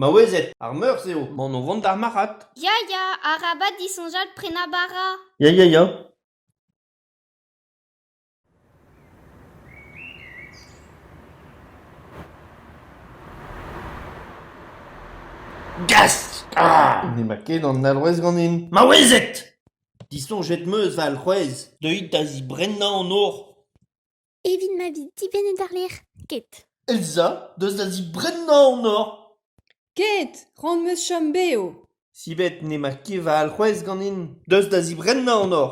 Ma wezet, ar meurs eo, man o vont ar marat. Ya, arabat disonjal prenabara. Ya. Gas! Ne ma ket an alrouez ganin. Ma wezet! Dison jet meus va al c'hwez, deuit da zi brenna an or. Evit ma vid dibennet ar lec'h. Ket. Elsa, deus da zi brenna an or. Ket, rand meus chom beo. Sibet ne ma ket va al c'hwez ganin, deus da zi brenna an or.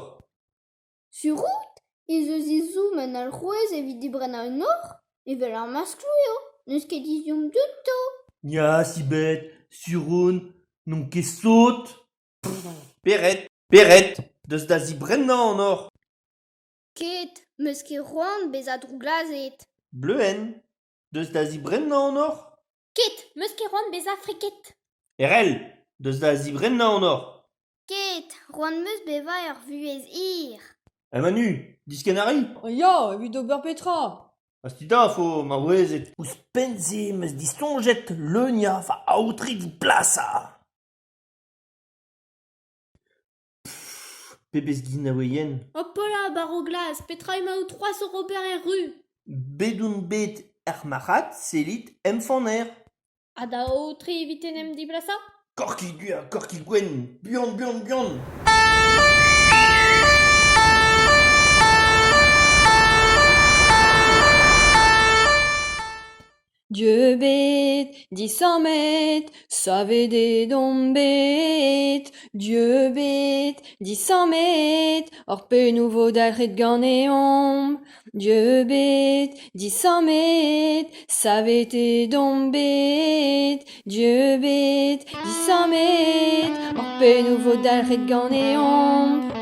Sur route, ez eus izou men al c'hwez evit dibren an or, evel ar masklou eo, neus ket iziom duto. Ya, Sibet, suron, non ket saut. Peret, deus da zi brenna an or. Ket, meus ket roan bez a drouglazet. Bleuenn, deus da zi brenna an or. Ket, meus ket roan bez a friket. Erel, deus da zi brenna an or. Ket, roan meus beva ur vuez ir. Manu, diskenari? Ya, evit ober petra. Astida, fo, ma wezet. Ouz penze, meus distonjet leunia va aoutri di plasa. Pebez gin a weyen. Hopola, baro glas, petra ema ou 3 sur ober e ru. Bedoun bet er marat, selit emfaner. Ha da o tri evit enem di blasa? Korki gua, korki gwen, bihan. Dieu bet, 100 mètres, savede dom bet. Dieu bet, 100 mètres, or pe nouveau dalret gant e omp. Dieu bet, 100 mètres, savede dom bet. Dieu bet, 100 mètres, or pe nouveau dalret gant e omp.